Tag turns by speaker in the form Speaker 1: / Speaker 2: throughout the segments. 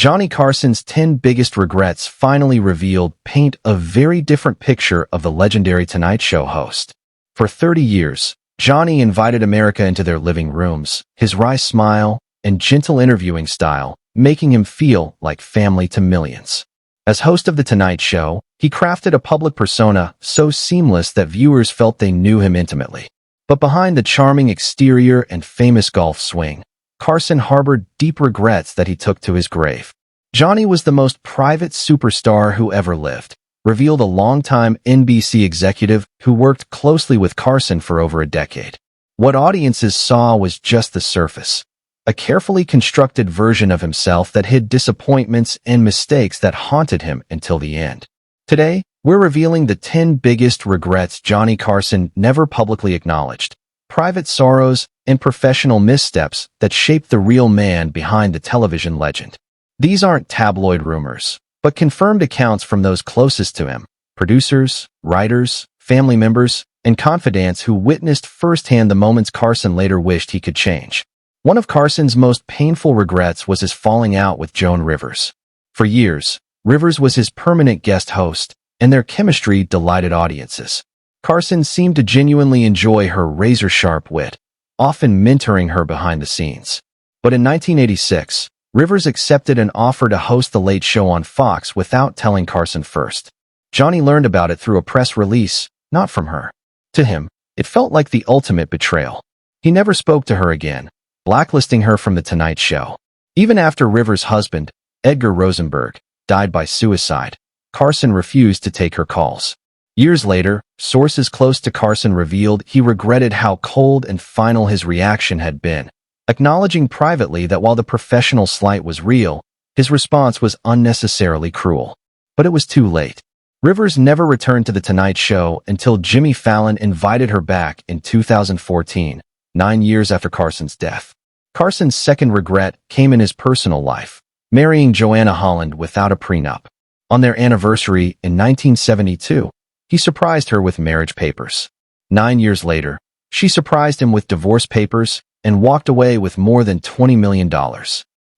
Speaker 1: Johnny Carson's 10 biggest regrets finally revealed paint a very different picture of the legendary Tonight Show host. For 30 years, Johnny invited America into their living rooms, his wry smile and gentle interviewing style making him feel like family to millions. As host of The Tonight Show, he crafted a public persona so seamless that viewers felt they knew him intimately. But behind the charming exterior and famous golf swing, Carson harbored deep regrets that he took to his grave. Johnny was the most private superstar who ever lived, revealed a longtime NBC executive who worked closely with Carson for over a decade. What audiences saw was just the surface, a carefully constructed version of himself that hid disappointments and mistakes that haunted him until the end. Today, we're revealing the 10 biggest regrets Johnny Carson never publicly acknowledged, private sorrows and professional missteps that shaped the real man behind the television legend. These aren't tabloid rumors, but confirmed accounts from those closest to him, producers, writers, family members, and confidants who witnessed firsthand the moments Carson later wished he could change. One of Carson's most painful regrets was his falling out with Joan Rivers. For years, Rivers was his permanent guest host, and their chemistry delighted audiences. Carson seemed to genuinely enjoy her razor-sharp wit, often mentoring her behind the scenes. But in 1986, Rivers accepted an offer to host The Late Show on Fox without telling Carson first. Johnny learned about it through a press release, not from her. To him, it felt like the ultimate betrayal. He never spoke to her again, blacklisting her from The Tonight Show. Even after Rivers' husband, Edgar Rosenberg, died by suicide, Carson refused to take her calls. Years later, sources close to Carson revealed he regretted how cold and final his reaction had been, acknowledging privately that while the professional slight was real, his response was unnecessarily cruel. But it was too late. Rivers never returned to The Tonight Show until Jimmy Fallon invited her back in 2014, 9 years after Carson's death. Carson's second regret came in his personal life, marrying Joanna Holland without a prenup. On their anniversary in 1972, he surprised her with marriage papers. 9 years later, she surprised him with divorce papers and walked away with more than $20 million.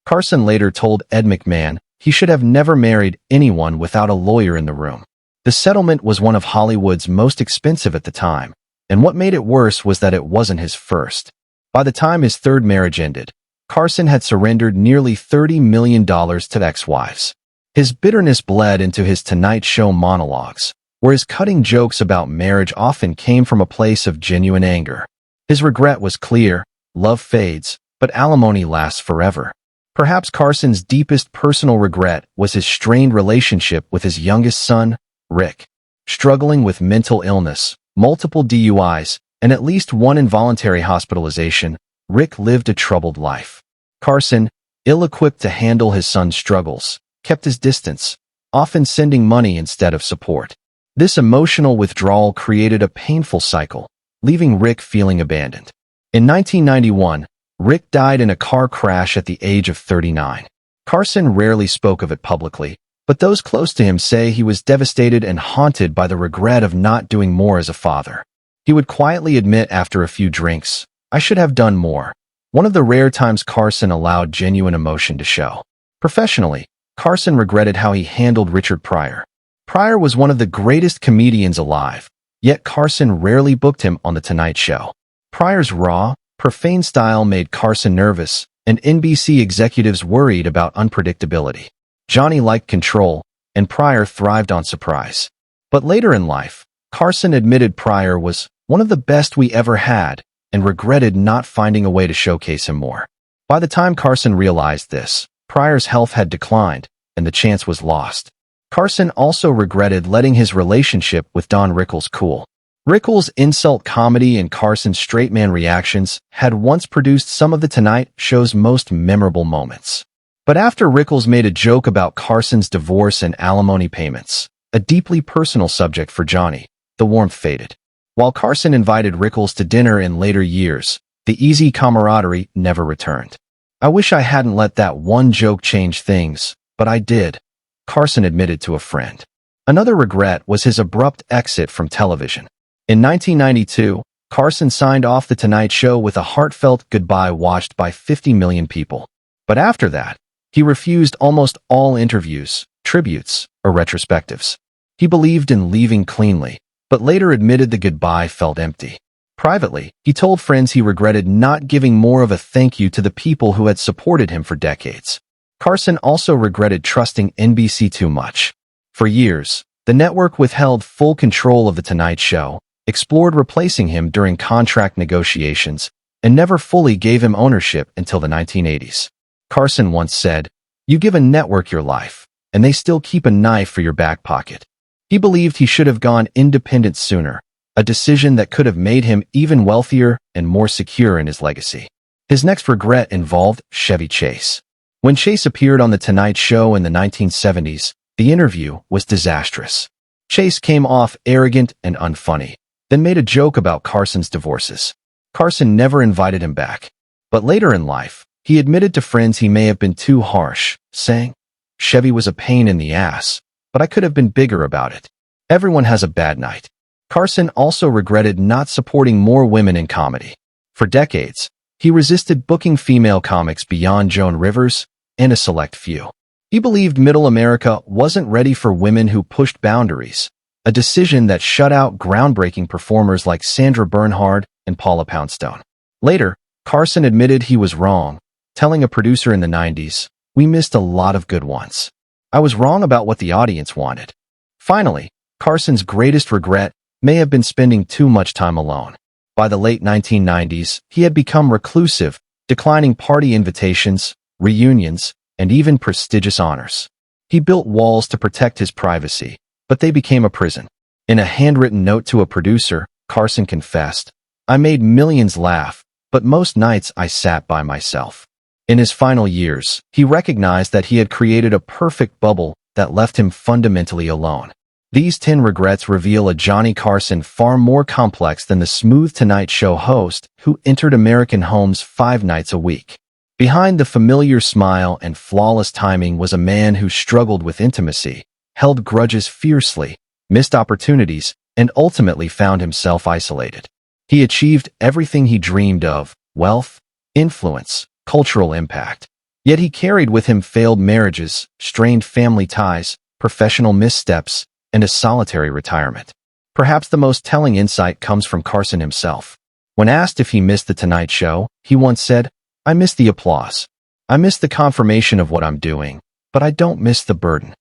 Speaker 1: Carson later told Ed McMahon he should have never married anyone without a lawyer in the room. The settlement was one of Hollywood's most expensive at the time, and what made it worse was that it wasn't his first. By the time his third marriage ended, Carson had surrendered nearly $30 million to ex-wives. His bitterness bled into his Tonight Show monologues, where his cutting jokes about marriage often came from a place of genuine anger. His regret was clear: love fades, but alimony lasts forever. Perhaps Carson's deepest personal regret was his strained relationship with his youngest son, Rick. Struggling with mental illness, multiple DUIs, and at least one involuntary hospitalization, Rick lived a troubled life. Carson, ill-equipped to handle his son's struggles, kept his distance, often sending money instead of support. This emotional withdrawal created a painful cycle, leaving Rick feeling abandoned. In 1991, Rick died in a car crash at the age of 39. Carson rarely spoke of it publicly, but those close to him say he was devastated and haunted by the regret of not doing more as a father. He would quietly admit after a few drinks, "I should have done more," one of the rare times Carson allowed genuine emotion to show. Professionally, Carson regretted how he handled Richard Pryor. Pryor was one of the greatest comedians alive, yet Carson rarely booked him on The Tonight Show. Pryor's raw, profane style made Carson nervous, and NBC executives worried about unpredictability. Johnny liked control, and Pryor thrived on surprise. But later in life, Carson admitted Pryor was one of the best we ever had and regretted not finding a way to showcase him more. By the time Carson realized this, Pryor's health had declined, and the chance was lost. Carson also regretted letting his relationship with Don Rickles cool. Rickles' insult comedy and Carson's straight-man reactions had once produced some of The Tonight Show's most memorable moments. But after Rickles made a joke about Carson's divorce and alimony payments, a deeply personal subject for Johnny, the warmth faded. While Carson invited Rickles to dinner in later years, the easy camaraderie never returned. "I wish I hadn't let that one joke change things, but I did," Carson admitted to a friend. Another regret was his abrupt exit from television. In 1992, Carson signed off The Tonight Show with a heartfelt goodbye watched by 50 million people. But after that, He refused almost all interviews, tributes, or retrospectives. He believed in leaving cleanly, but later admitted the goodbye felt empty. Privately, he told friends he regretted not giving more of a thank you to the people who had supported him for decades. Carson also regretted trusting NBC too much. For years, the network withheld full control of The Tonight Show, explored replacing him during contract negotiations, and never fully gave him ownership until the 1980s. Carson once said, "You give a network your life, and they still keep a knife for your back pocket." He believed he should have gone independent sooner, a decision that could have made him even wealthier and more secure in his legacy. His next regret involved Chevy Chase. When Chase appeared on The Tonight Show in the 1970s, the interview was disastrous. Chase came off arrogant and unfunny, then made a joke about Carson's divorces. Carson never invited him back. But later in life, he admitted to friends he may have been too harsh, saying, "Chevy was a pain in the ass, but I could have been bigger about it." Everyone has a bad night. Carson also regretted not supporting more women in comedy. For decades, he resisted booking female comics beyond Joan Rivers and a select few. He believed Middle America wasn't ready for women who pushed boundaries, a decision that shut out groundbreaking performers like Sandra Bernhard and Paula Poundstone. Later, Carson admitted he was wrong, telling a producer in the 90s, "We missed a lot of good ones. I was wrong about what the audience wanted." Finally, Carson's greatest regret may have been spending too much time alone. By the late 1990s, he had become reclusive, declining party invitations, reunions, and even prestigious honors. He built walls to protect his privacy, but they became a prison. In a handwritten note to a producer, Carson confessed, "I made millions laugh, but most nights I sat by myself." In his final years, he recognized that he had created a perfect bubble that left him fundamentally alone. These 10 regrets reveal a Johnny Carson far more complex than the smooth Tonight Show host who entered American homes 5 nights a week. Behind the familiar smile and flawless timing was a man who struggled with intimacy, held grudges fiercely, missed opportunities, and ultimately found himself isolated. He achieved everything he dreamed of: wealth, influence, cultural impact. Yet he carried with him failed marriages, strained family ties, professional missteps, and a solitary retirement. Perhaps the most telling insight comes from Carson himself. When asked if he missed The Tonight Show, he once said, "I miss the applause. I miss the confirmation of what I'm doing, but I don't miss the burden."